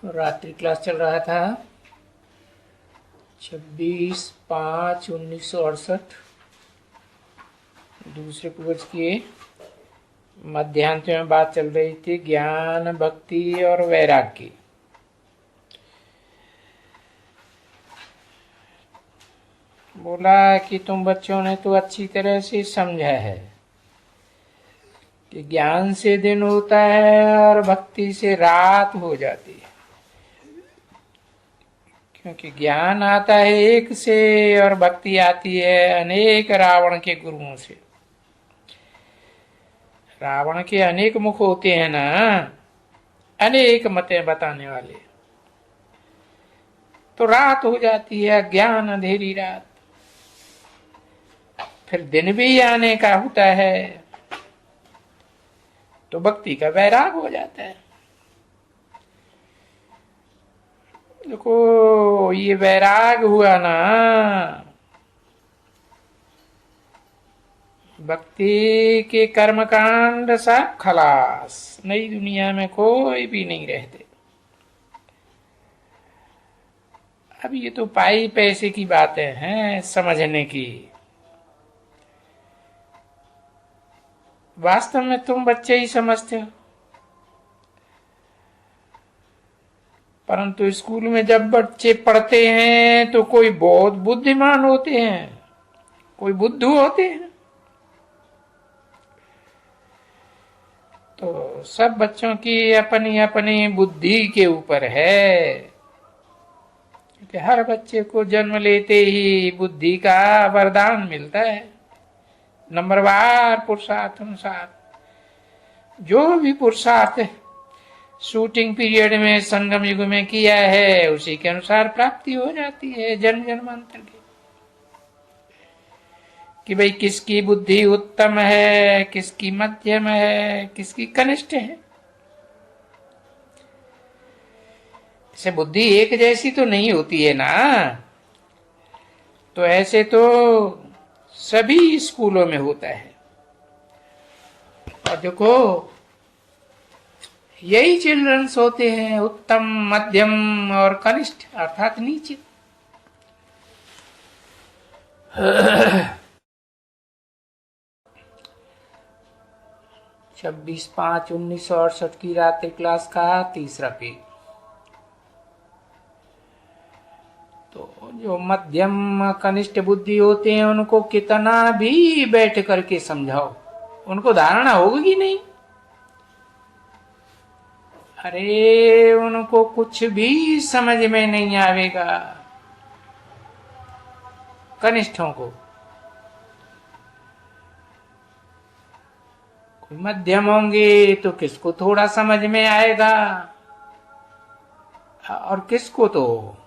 रात्रि क्लास चल रहा था 26/5/1968। दूसरे पूर्वज की मध्यांत में बात चल रही थी ज्ञान, भक्ति और वैराग्य की। बोला कि तुम बच्चों ने तो अच्छी तरह से समझा है कि ज्ञान से दिन होता है और भक्ति से रात हो जाती है, क्योंकि ज्ञान आता है एक से और भक्ति आती है अनेक रावण के गुरुओं से। रावण के अनेक मुख होते हैं ना, अनेक मतें बताने वाले। तो रात हो जाती है, ज्ञान अंधेरी रात। फिर दिन भी आने का होता है, तो भक्ति का वैराग हो जाता है। देखो, ये वैराग हुआ ना, भक्ति के कर्मकांड सब खलास, नई दुनिया में कोई भी नहीं रहते। अब ये तो पाई पैसे की बातें हैं समझने की। वास्तव में तुम बच्चे ही समझते हो, परंतु स्कूल में जब बच्चे पढ़ते हैं तो कोई बहुत बुद्धिमान होते हैं, कोई बुद्धू होते हैं। तो सब बच्चों की अपनी अपनी बुद्धि के ऊपर है कि हर बच्चे को जन्म लेते ही बुद्धि का वरदान मिलता है, नंबरवार पुरुषार्थ अनुसार। जो भी पुरुषार्थ शूटिंग पीरियड में संगम युग में किया है उसी के अनुसार प्राप्ति हो जाती है जन्म जन्मांतर की। कि भाई किसकी बुद्धि उत्तम है, किसकी मध्यम है, किसकी कनिष्ठ है। इसे बुद्धि एक जैसी तो नहीं होती है ना। तो ऐसे तो सभी स्कूलों में होता है। और देखो, यही चिल्ड्रंस होते हैं उत्तम, मध्यम और कनिष्ठ, अर्थात नीचे। 26/5/1968 की रात्रि क्लास का तीसरा पेज। तो जो मध्यम कनिष्ठ बुद्धि होते हैं उनको कितना भी बैठ करके समझाओ, उनको धारणा होगी नहीं। अरे उनको कुछ भी समझ में नहीं आवेगा। कनिष्ठों को कोई मध्यम होंगे तो किसको थोड़ा समझ में आएगा, और किसको तो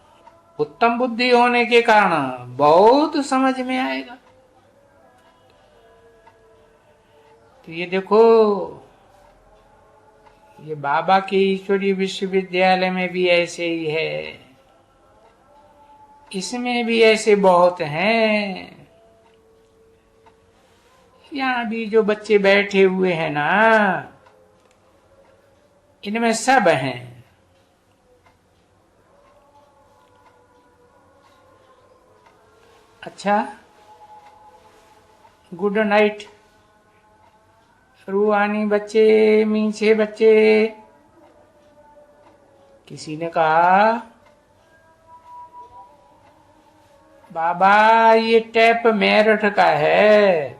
उत्तम बुद्धि होने के कारण बहुत समझ में आएगा। तो ये देखो, ये बाबा के ईश्वरीय विश्वविद्यालय में भी ऐसे ही है, इसमें भी ऐसे बहुत हैं। यहाँ भी जो बच्चे बैठे हुए हैं ना, इनमें सब हैं। अच्छा, गुड नाइट रूहानी बच्चे, मीठे बच्चे। किसी ने कहा, बाबा ये टैप मेरठ का है।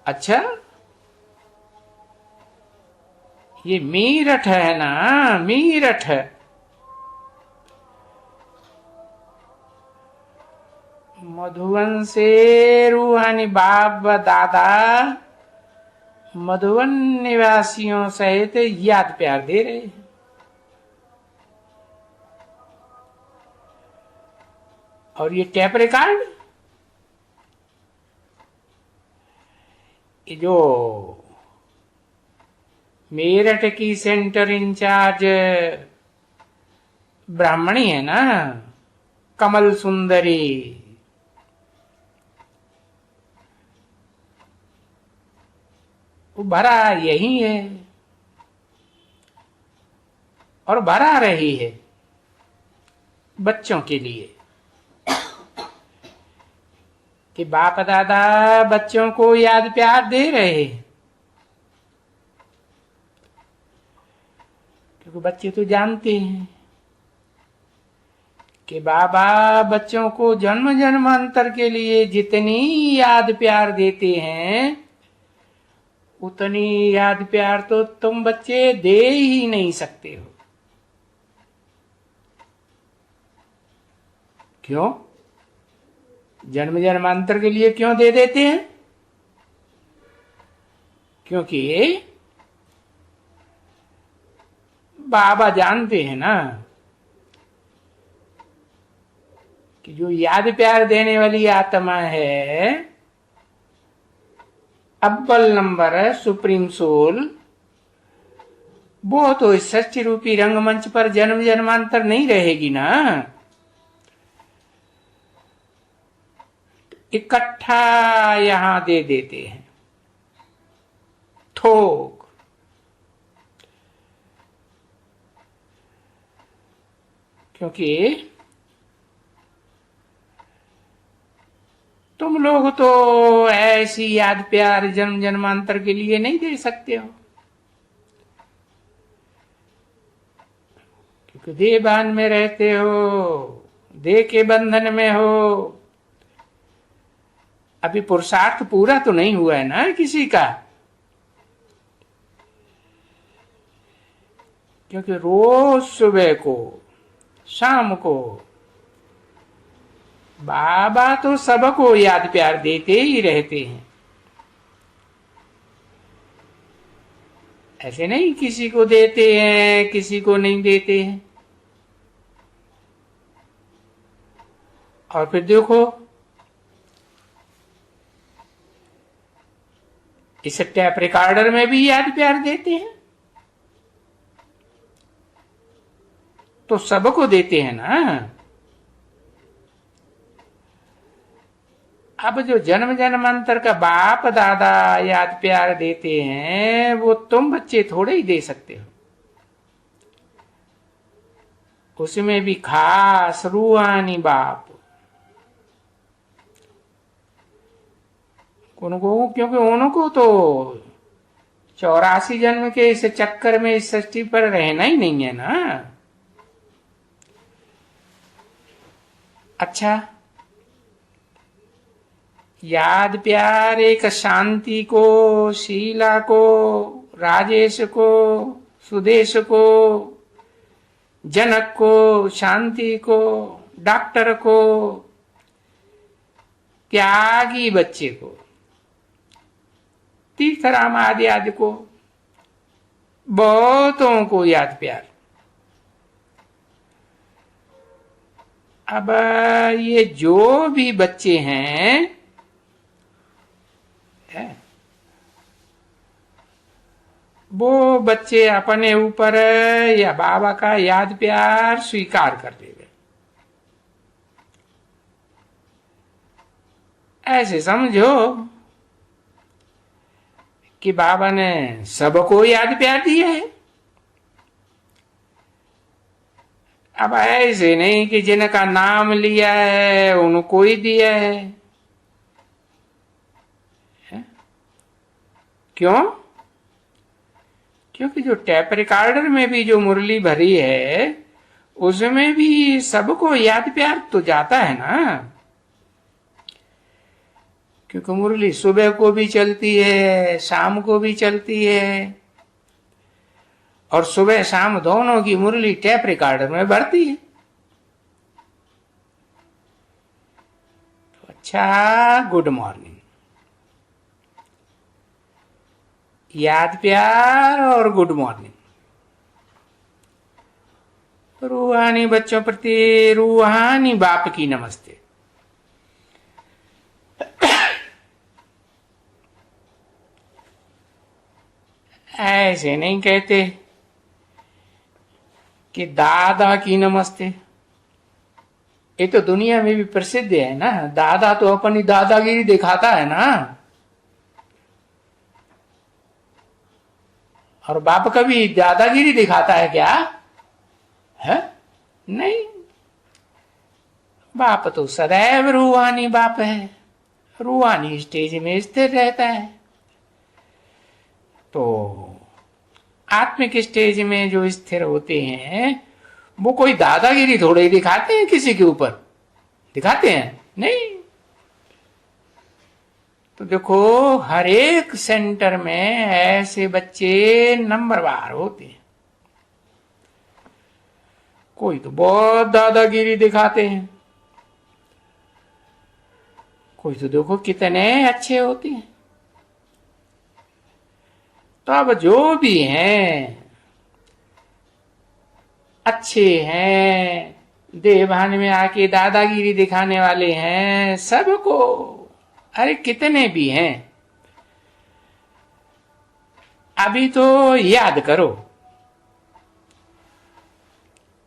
अच्छा, ये मीरठ है ना, मीरठ। मधुबन से रूहानी बाप व दादा मधुबन निवासियों सहित याद प्यार दे रहे हैं। और ये टैप रिकॉर्ड, ये जो मेरठ की सेंटर इंचार्ज ब्राह्मणी है ना, कमल सुंदरी, वो भरा यही है। और भरा रही है बच्चों के लिए कि बाप दादा बच्चों को याद प्यार दे रहे हैं, क्योंकि बच्चे तो जानते हैं कि बाबा बच्चों को जन्म जन्मांतर के लिए जितनी याद प्यार देते हैं उतनी याद प्यार तो तुम बच्चे दे ही नहीं सकते हो। क्यों? जन्म जन्मांतर के लिए क्यों दे देते हैं? क्योंकि बाबा जानते हैं ना कि जो याद प्यार देने वाली आत्मा है, अव्वल नंबर है सुप्रीम सोल, वो तो इस सच्ची रूपी रंगमंच पर जन्म जन्मांतर नहीं रहेगी ना, इकट्ठा यहां दे देते हैं थोक। क्योंकि तुम लोग तो ऐसी याद प्यार जन्म जन्मांतर के लिए नहीं दे सकते हो, क्योंकि देहभान में रहते हो, देह के बंधन में हो। अभी पुरुषार्थ पूरा तो नहीं हुआ है ना किसी का, क्योंकि रोज सुबह को शाम को बाबा तो सबको याद प्यार देते ही रहते हैं। ऐसे नहीं किसी को देते हैं किसी को नहीं देते हैं। और फिर देखो इस टैप रिकॉर्डर में भी याद प्यार देते हैं, तो सबको देते हैं ना। अब जो जन्म जन्मांतर का बाप दादा याद प्यार देते हैं वो तुम बच्चे थोड़े ही दे सकते हो। उसमें भी खास रूहानी बाप उनको, क्योंकि उनको तो 84 जन्म के इस चक्कर में इस सृष्टि पर रहना ही नहीं है ना। अच्छा, याद प्यार एक शांति को, शीला को, राजेश को, सुदेश को, जनक को, शांति को, डॉक्टर को, त्यागी बच्चे को, तीर्थराम आदि आदि को, बहुतों को याद प्यार। अब ये जो भी बच्चे हैं वो बच्चे अपने ऊपर या बाबा का याद प्यार स्वीकार कर देंगे। ऐसे समझो कि बाबा ने सबको याद प्यार दिया है। अब ऐसे नहीं कि जिनका नाम लिया है उनको ही दिया है। क्यों? क्योंकि जो टैप रिकॉर्डर में भी जो मुरली भरी है उसमें भी सबको याद प्यार तो जाता है ना, क्योंकि मुरली सुबह को भी चलती है शाम को भी चलती है, और सुबह शाम दोनों की मुरली टैप रिकॉर्डर में भरती है। तो अच्छा, गुड मॉर्निंग, याद प्यार और गुड मॉर्निंग। रूहानी बच्चों प्रति रूहानी बाप की नमस्ते। ऐसे नहीं कहते कि दादा की नमस्ते। ये तो दुनिया में भी प्रसिद्ध है ना, दादा तो अपनी दादागिरी दिखाता है ना, और बाप कभी दादागिरी दिखाता है क्या? है? नहीं, बाप तो सदैव रूहानी बाप है, रूहानी स्टेज में स्थिर रहता है। तो आत्मिक स्टेज में जो स्थिर होते हैं वो कोई दादागिरी थोड़े ही दिखाते हैं, किसी के ऊपर दिखाते हैं? नहीं। तो देखो, हर एक सेंटर में ऐसे बच्चे नंबरवार होते हैं। कोई तो बहुत दादागिरी दिखाते हैं, कोई तो देखो कितने अच्छे होते हैं। तो अब जो भी हैं अच्छे हैं, देवभान में आके दादागिरी दिखाने वाले हैं, सबको, अरे कितने भी हैं, अभी तो याद करो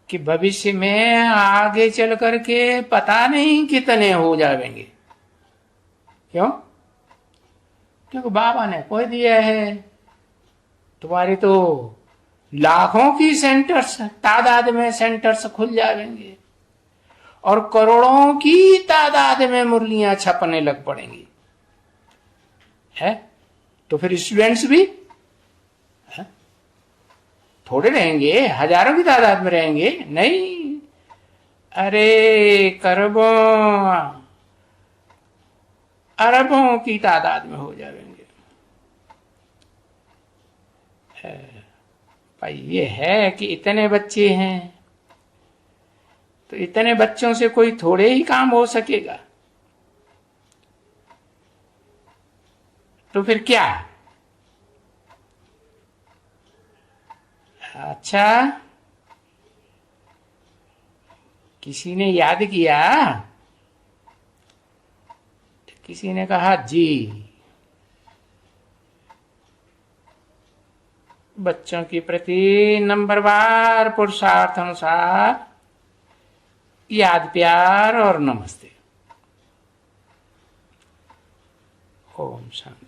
कि भविष्य में आगे चल करके पता नहीं कितने हो जाएंगे। क्यों? क्योंकि बाबा ने कह दिया है तुम्हारे तो लाखों की सेंटर्स, तादाद में सेंटर्स खुल जाएंगे और करोड़ों की तादाद में मुरलियां छपने लग पड़ेंगी, है? तो फिर स्टूडेंट्स भी है? थोड़े रहेंगे, हजारों की तादाद में रहेंगे? नहीं, अरे करोड़ों अरबों की तादाद में हो जाएंगे। भाई ये है कि इतने बच्चे हैं, तो इतने बच्चों से कोई थोड़े ही काम हो सकेगा। तो फिर क्या? अच्छा, किसी ने याद किया, किसी ने कहा जी बच्चों के प्रति नंबरवार पुरुषार्थ अनुसार याद, प्यार और नमस्ते। ओम शांति।